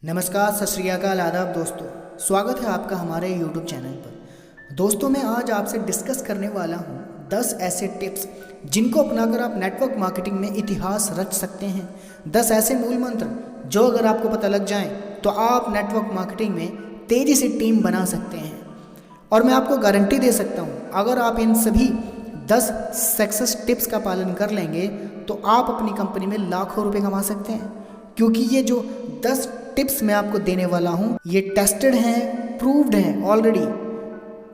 नमस्कार, सत श्री अकाल, आदाब दोस्तों। स्वागत है आपका हमारे YouTube चैनल पर। दोस्तों, मैं आज आपसे डिस्कस करने वाला हूँ 10 ऐसे टिप्स जिनको अपनाकर आप नेटवर्क मार्केटिंग में इतिहास रच सकते हैं। 10 ऐसे मूल मंत्र जो अगर आपको पता लग जाएं तो आप नेटवर्क मार्केटिंग में तेज़ी से टीम बना सकते हैं। और मैं आपको गारंटी दे सकता हूँ, अगर आप इन सभी 10 सक्सेस टिप्स का पालन कर लेंगे तो आप अपनी कंपनी में लाखों रुपये कमा सकते हैं। क्योंकि ये जो 10 टिप्स मैं आपको देने वाला हूँ ये टेस्टेड हैं, प्रूव्ड हैं ऑलरेडी।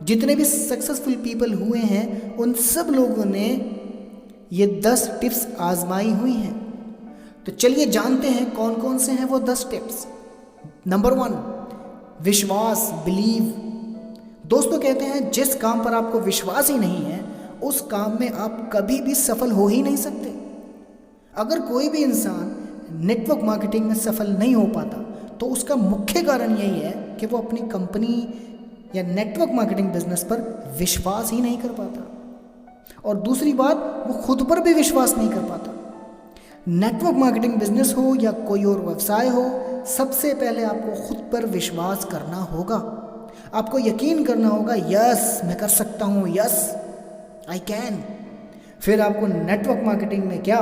जितने भी सक्सेसफुल पीपल हुए हैं उन सब लोगों ने ये 10 टिप्स आजमाई हुई हैं। तो चलिए जानते हैं कौन कौन से हैं वो 10 टिप्स। नंबर 1, विश्वास, बिलीव। दोस्तों, कहते हैं जिस काम पर आपको विश्वास ही नहीं है उस काम में आप कभी भी सफल हो ही नहीं सकते। अगर कोई भी इंसान नेटवर्क मार्केटिंग में सफल नहीं हो पाता तो उसका मुख्य कारण यही है कि वो अपनी कंपनी या नेटवर्क मार्केटिंग बिजनेस पर विश्वास ही नहीं कर पाता। और दूसरी बात, वो खुद पर भी विश्वास नहीं कर पाता। नेटवर्क मार्केटिंग बिजनेस हो या कोई और व्यवसाय हो, सबसे पहले आपको खुद पर विश्वास करना होगा। आपको यकीन करना होगा, यस मैं कर सकता हूँ, यस आई कैन। फिर आपको नेटवर्क मार्केटिंग में क्या,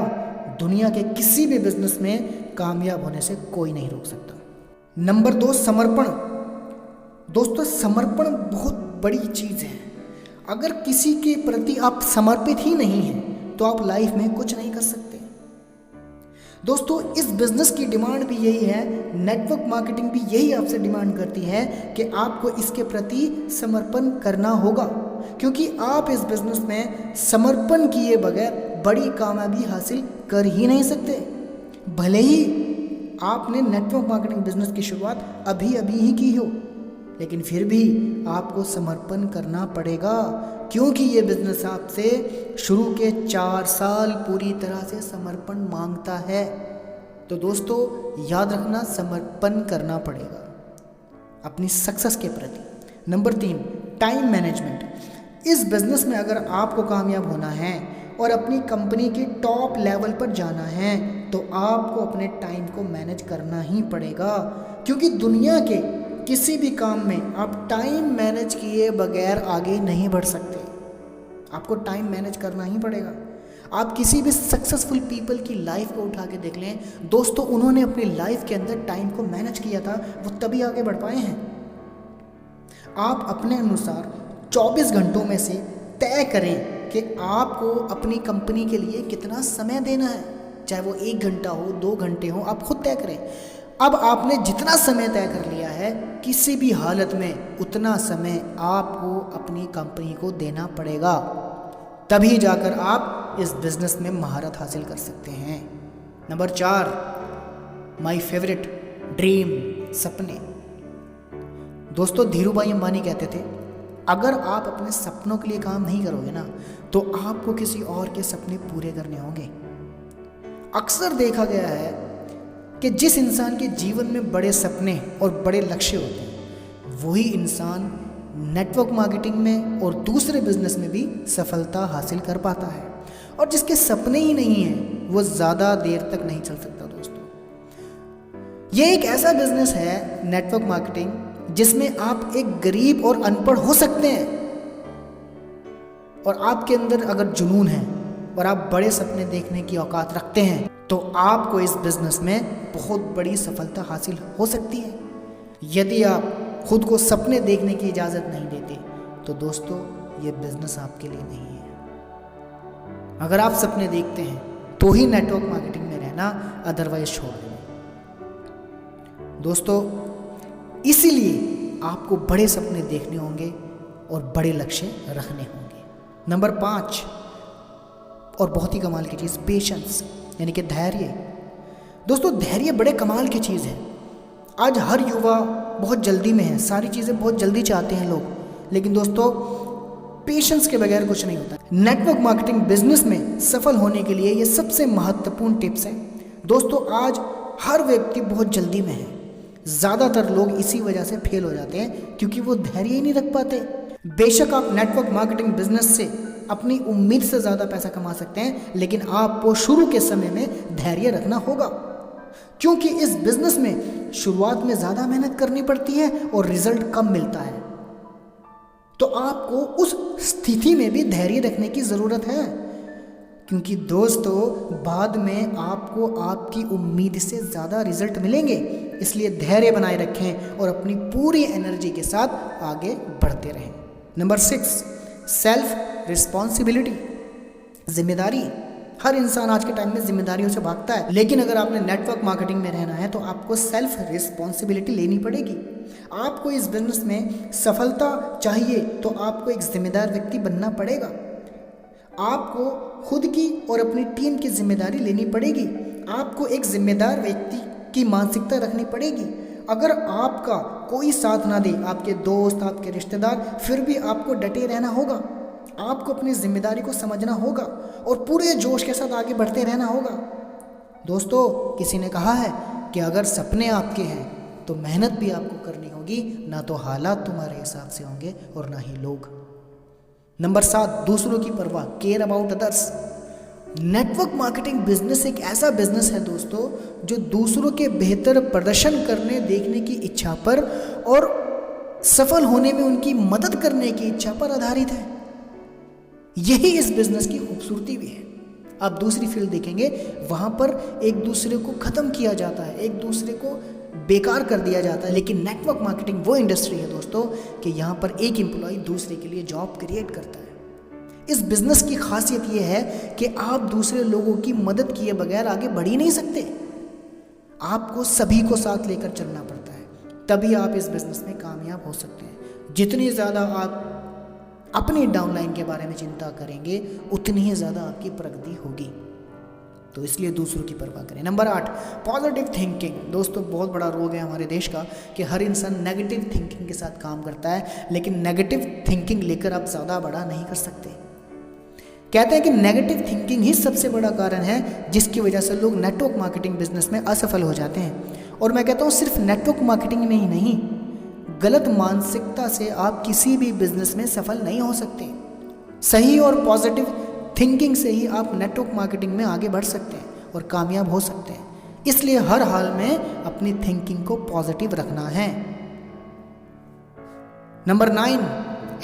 दुनिया के किसी भी बिजनेस में कामयाब होने से कोई नहीं रोक सकता। नंबर 2, समर्पण। दोस्तों, समर्पण बहुत बड़ी चीज़ है। अगर किसी के प्रति आप समर्पित ही नहीं हैं तो आप लाइफ में कुछ नहीं कर सकते। दोस्तों, इस बिजनेस की डिमांड भी यही है, नेटवर्क मार्केटिंग भी यही आपसे डिमांड करती है कि आपको इसके प्रति समर्पण करना होगा। क्योंकि आप इस बिजनेस में समर्पण किए बगैर बड़ी कामयाबी हासिल कर ही नहीं सकते। भले ही आपने नेटवर्क मार्केटिंग बिजनेस की शुरुआत अभी अभी ही की हो, लेकिन फिर भी आपको समर्पण करना पड़ेगा। क्योंकि ये बिजनेस आपसे शुरू के 4 साल पूरी तरह से समर्पण मांगता है। तो दोस्तों, याद रखना, समर्पण करना पड़ेगा अपनी सक्सेस के प्रति। Number 3, time management. इस बिजनेस में अगर आपको कामयाब होना है और अपनी कंपनी के टॉप लेवल पर जाना है तो आपको अपने टाइम को मैनेज करना ही पड़ेगा। क्योंकि दुनिया के किसी भी काम में आप टाइम मैनेज किए बगैर आगे नहीं बढ़ सकते। आपको टाइम मैनेज करना ही पड़ेगा। आप किसी भी सक्सेसफुल पीपल की लाइफ को उठा के देख लें दोस्तों, उन्होंने अपनी लाइफ के अंदर टाइम को मैनेज किया था, वो तभी आगे बढ़ पाए हैं। आप अपने अनुसार 24 घंटों में से तय करें कि आपको अपनी कंपनी के लिए कितना समय देना है। चाहे वो 1 घंटा हो, 2 घंटे हो, आप खुद तय करें। अब आपने जितना समय तय कर लिया है, किसी भी हालत में उतना समय आपको अपनी कंपनी को देना पड़ेगा। तभी जाकर आप इस बिजनेस में महारत हासिल कर सकते हैं। नंबर 4, माय फेवरेट, ड्रीम, सपने। दोस्तों, धीरूभाई अंबानी कहते थे, अगर आप अपने सपनों के लिए काम नहीं करोगे ना तो आपको किसी और के सपने पूरे करने होंगे। अक्सर देखा गया है कि जिस इंसान के जीवन में बड़े सपने और बड़े लक्ष्य होते हैं वही इंसान नेटवर्क मार्केटिंग में और दूसरे बिजनेस में भी सफलता हासिल कर पाता है। और जिसके सपने ही नहीं हैं वो ज़्यादा देर तक नहीं चल सकता। दोस्तों, ये एक ऐसा बिजनेस है नेटवर्क मार्केटिंग जिसमें आप एक गरीब और अनपढ़ हो सकते हैं, और आपके अंदर अगर जुनून है और आप बड़े सपने देखने की औकात रखते हैं तो आपको इस बिजनेस में बहुत बड़ी सफलता हासिल हो सकती है। यदि आप खुद को सपने देखने की इजाज़त नहीं देते तो दोस्तों, ये बिजनेस आपके लिए नहीं है। अगर आप सपने देखते हैं तो ही नेटवर्क मार्केटिंग में रहना, अदरवाइज छोड़ देना। दोस्तों, इसीलिए आपको बड़े सपने देखने होंगे और बड़े लक्ष्य रखने होंगे। नंबर 5, और बहुत ही कमाल की चीज़, पेशेंस, यानी कि धैर्य। दोस्तों, धैर्य बड़े कमाल की चीज़ है। आज हर युवा बहुत जल्दी में है, सारी चीज़ें बहुत जल्दी चाहते हैं लोग, लेकिन दोस्तों पेशेंस के बगैर कुछ नहीं होता। नेटवर्क मार्केटिंग बिजनेस में सफल होने के लिए ये सबसे महत्वपूर्ण टिप्स हैं। दोस्तों, आज हर व्यक्ति बहुत जल्दी में है। ज़्यादातर लोग इसी वजह से फेल हो जाते हैं क्योंकि वो धैर्य ही नहीं रख पाते। बेशक आप नेटवर्क मार्केटिंग बिजनेस से अपनी उम्मीद से ज़्यादा पैसा कमा सकते हैं, लेकिन आपको शुरू के समय में धैर्य रखना होगा। क्योंकि इस बिजनेस में शुरुआत में ज़्यादा मेहनत करनी पड़ती है और रिजल्ट कम मिलता है। तो आपको उस स्थिति में भी धैर्य रखने की ज़रूरत है, क्योंकि दोस्तों बाद में आपको आपकी उम्मीद से ज़्यादा रिजल्ट मिलेंगे। इसलिए धैर्य बनाए रखें और अपनी पूरी एनर्जी के साथ आगे बढ़ते रहें। नंबर 6, सेल्फ रिस्पॉन्सिबिलिटी, जिम्मेदारी। हर इंसान आज के टाइम में जिम्मेदारियों से भागता है, लेकिन अगर आपने नेटवर्क मार्केटिंग में रहना है तो आपको सेल्फ रिस्पॉन्सिबिलिटी लेनी पड़ेगी। आपको इस बिजनेस में सफलता चाहिए तो आपको एक जिम्मेदार व्यक्ति बनना पड़ेगा। आपको खुद की और अपनी टीम की जिम्मेदारी लेनी पड़ेगी। आपको एक जिम्मेदार व्यक्ति की मानसिकता रखनी पड़ेगी। अगर आपका कोई साथ ना दे, आपके दोस्त, आपके रिश्तेदार, फिर भी आपको डटे रहना होगा। आपको अपनी जिम्मेदारी को समझना होगा और पूरे जोश के साथ आगे बढ़ते रहना होगा। दोस्तों, किसी ने कहा है कि अगर सपने आपके हैं तो मेहनत भी आपको करनी होगी, ना तो हालात तुम्हारे हिसाब से होंगे और ना ही लोग। नंबर 7, दूसरों की परवाह, care about others. Network marketing business एक ऐसा बिजनेस है दोस्तों जो दूसरों के बेहतर प्रदर्शन करने देखने की इच्छा पर और सफल होने में उनकी मदद करने की इच्छा पर आधारित है। यही इस बिजनेस की खूबसूरती भी है। आप दूसरी फील्ड देखेंगे, वहां पर एक दूसरे को खत्म किया जाता है, एक दूसरे को बेकार कर दिया जाता है, लेकिन नेटवर्क मार्केटिंग वो इंडस्ट्री है दोस्तों कि यहाँ पर एक एम्प्लॉय दूसरे के लिए जॉब क्रिएट करता है। इस बिजनेस की खासियत ये है कि आप दूसरे लोगों की मदद किए बगैर आगे बढ़ ही नहीं सकते। आपको सभी को साथ लेकर चलना पड़ता है, तभी आप इस बिजनेस में कामयाब हो सकते हैं। जितनी ज़्यादा आप अपनी डाउनलाइन के बारे में चिंता करेंगे, उतनी ही ज़्यादा आपकी प्रगति होगी। तो इसलिए दूसरों की परवाह करें। Number 8, positive thinking. दोस्तों, बहुत बड़ा रोग है हमारे देश का कि हर इंसान नेगेटिव थिंकिंग के साथ काम करता है, लेकिन नेगेटिव थिंकिंग लेकर आप ज़्यादा बड़ा नहीं कर सकते। कहते हैं कि नेगेटिव थिंकिंग ही सबसे बड़ा कारण है जिसकी वजह से लोग नेटवर्क मार्केटिंग बिजनेस में असफल हो जाते हैं। और मैं कहता हूँ सिर्फ नेटवर्क मार्केटिंग में ही नहीं, गलत मानसिकता से आप किसी भी बिजनेस में सफल नहीं हो सकते। सही और पॉजिटिव थिंकिंग से ही आप नेटवर्क मार्केटिंग में आगे बढ़ सकते हैं और कामयाब हो सकते हैं। इसलिए हर हाल में अपनी थिंकिंग को पॉजिटिव रखना है। नंबर 9,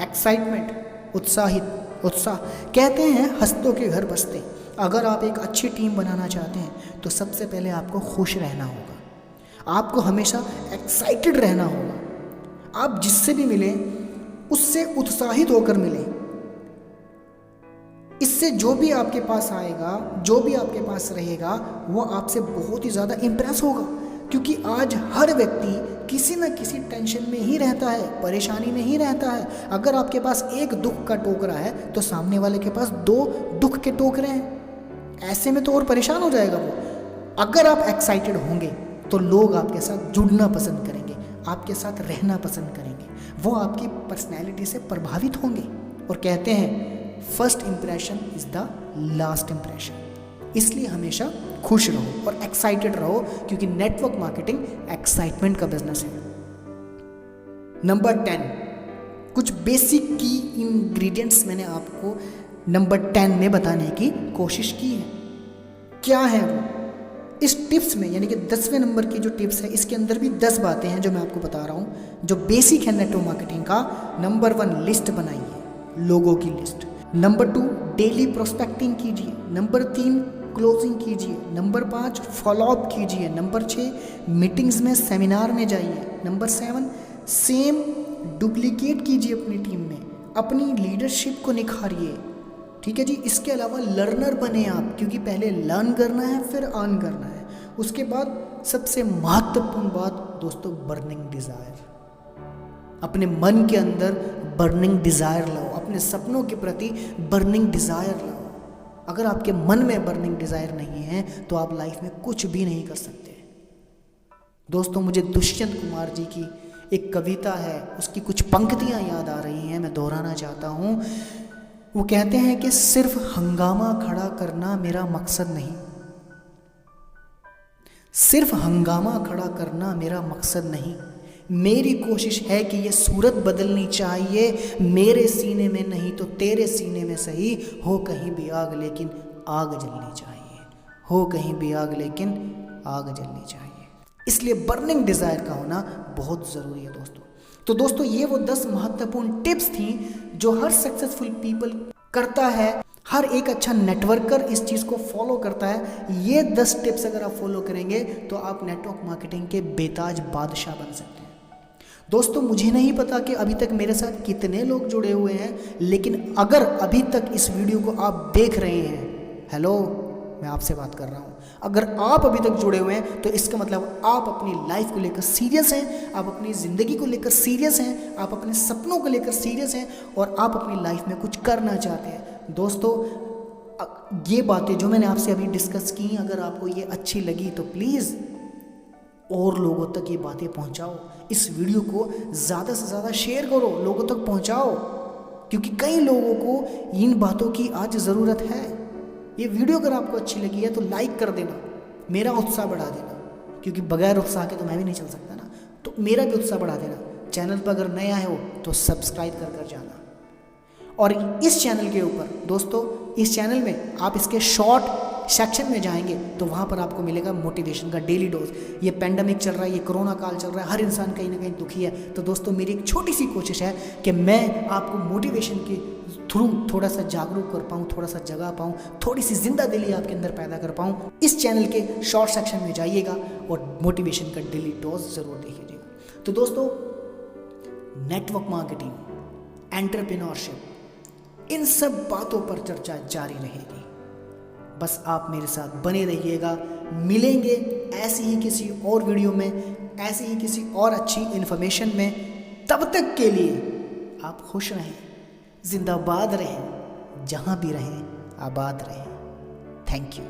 एक्साइटमेंट, उत्साह। कहते हैं हंसतों के घर बसते। अगर आप एक अच्छी टीम बनाना चाहते हैं तो सबसे पहले आपको खुश रहना होगा, आपको हमेशा एक्साइटेड रहना होगा। आप जिससे भी मिलें उससे उत्साहित होकर मिलें। इससे जो भी आपके पास आएगा, जो भी आपके पास रहेगा, वो आपसे बहुत ही ज़्यादा इम्प्रेस होगा, क्योंकि आज हर व्यक्ति किसी न किसी टेंशन में ही रहता है, परेशानी में ही रहता है। अगर आपके पास एक दुख का टोकरा है तो सामने वाले के पास 2 दुख के टोकरे हैं। ऐसे में तो और परेशान हो जाएगा वो। अगर आप एक्साइटेड होंगे तो लोग आपके साथ जुड़ना पसंद करेंगे, आपके साथ रहना पसंद करेंगे, वो आपकी पर्सनैलिटी से प्रभावित होंगे। और कहते हैं first impression is the last impression. इसलिए हमेशा खुश रहो और एक्साइटेड रहो, क्योंकि नेटवर्क मार्केटिंग एक्साइटमेंट का बिजनेस है। नंबर 10, कुछ बेसिक की इंग्रेडिएंट्स मैंने आपको नंबर 10 में बताने की कोशिश की है। क्या है वो? इस टिप्स में, यानी कि 10वें नंबर की जो टिप्स है, इसके अंदर भी 10 बातें हैं जो मैं आपको बता रहा हूँ, जो बेसिक है नेटवर्क मार्केटिंग का। नंबर 1, लिस्ट बनाइए, लोगों की लिस्ट। नंबर 2, डेली प्रोस्पेक्टिंग कीजिए। नंबर 3, क्लोजिंग कीजिए। नंबर 5, फॉलोअप कीजिए। नंबर 6, मीटिंग्स में, सेमिनार में जाइए। नंबर 7, सेम डुप्लीकेट कीजिए अपनी टीम में, अपनी लीडरशिप को निखारिए। ठीक है जी। इसके अलावा लर्नर बने आप, क्योंकि पहले लर्न करना है फिर अर्न करना है। उसके बाद सबसे महत्वपूर्ण बात दोस्तों, बर्निंग डिज़ायर। अपने मन के अंदर बर्निंग डिज़ायर लाओ, अपने सपनों के प्रति बर्निंग डिज़ायर लाओ। अगर आपके मन में बर्निंग डिज़ायर नहीं है तो आप लाइफ में कुछ भी नहीं कर सकते। दोस्तों, मुझे दुष्यंत कुमार जी की एक कविता है, उसकी कुछ पंक्तियां याद आ रही हैं, मैं दोहराना चाहता हूँ। वो कहते हैं कि सिर्फ हंगामा खड़ा करना मेरा मकसद नहीं, सिर्फ हंगामा खड़ा करना मेरा मकसद नहीं, मेरी कोशिश है कि ये सूरत बदलनी चाहिए, मेरे सीने में नहीं तो तेरे सीने में सही, हो कहीं भी आग लेकिन आग जलनी चाहिए, हो कहीं भी आग लेकिन आग जलनी चाहिए। इसलिए बर्निंग डिज़ायर का होना बहुत ज़रूरी है दोस्तों। तो दोस्तों ये वो 10 महत्वपूर्ण टिप्स थी जो हर सक्सेसफुल पीपल करता है, हर एक अच्छा नेटवर्कर इस चीज़ को फॉलो करता है। ये 10 टिप्स अगर आप फॉलो करेंगे तो आप नेटवर्क मार्केटिंग के बेताज बादशाह बन सकते हैं। दोस्तों मुझे नहीं पता कि अभी तक मेरे साथ कितने लोग जुड़े हुए हैं, लेकिन अगर अभी तक इस वीडियो को आप देख रहे हैं, हेलो, मैं आपसे बात कर रहा हूँ, अगर आप अभी तक जुड़े हुए हैं तो इसका मतलब आप अपनी लाइफ को लेकर सीरियस हैं, आप अपनी ज़िंदगी को लेकर सीरियस हैं, आप अपने सपनों को लेकर सीरियस हैं और आप अपनी लाइफ में कुछ करना चाहते हैं। दोस्तों ये बातें जो मैंने आपसे अभी डिस्कस की, अगर आपको ये अच्छी लगी तो प्लीज़ और लोगों तक ये बातें पहुंचाओ। इस वीडियो को ज़्यादा से ज़्यादा शेयर करो, लोगों तक पहुंचाओ, क्योंकि कई लोगों को इन बातों की आज ज़रूरत है। ये वीडियो अगर आपको अच्छी लगी है तो लाइक कर देना, मेरा उत्साह बढ़ा देना, क्योंकि बगैर उत्साह के तो मैं भी नहीं चल सकता ना, तो मेरा भी उत्साह बढ़ा देना। चैनल पर अगर नया हो तो सब्सक्राइब कर जाना। और इस चैनल के ऊपर दोस्तों, इस चैनल में आप इसके शॉर्ट सेक्शन में जाएंगे तो वहाँ पर आपको मिलेगा मोटिवेशन का डेली डोज। ये पैंडमिक चल रहा है, ये कोरोना काल चल रहा है, हर इंसान कहीं ना कहीं दुखी है। तो दोस्तों मेरी एक छोटी सी कोशिश है कि मैं आपको मोटिवेशन के थ्रू थोड़ा सा जागरूक कर पाऊँ, थोड़ा सा जगा पाऊँ, थोड़ी सी जिंदा दिली आपके अंदर पैदा कर पाऊँ। इस चैनल के शॉर्ट सेक्शन में जाइएगा और मोटिवेशन का डेली डोज ज़रूर देखिएगा। तो दोस्तों नेटवर्क मार्केटिंग, एंटरप्रेन्योरशिप, इन सब बातों पर चर्चा जारी रहेगी। बस आप मेरे साथ बने रहिएगा। मिलेंगे ऐसी ही किसी और वीडियो में, ऐसी ही किसी और अच्छी इन्फॉर्मेशन में। तब तक के लिए आप खुश रहें, जिंदाबाद रहें, जहाँ भी रहें आबाद रहें। Thank you.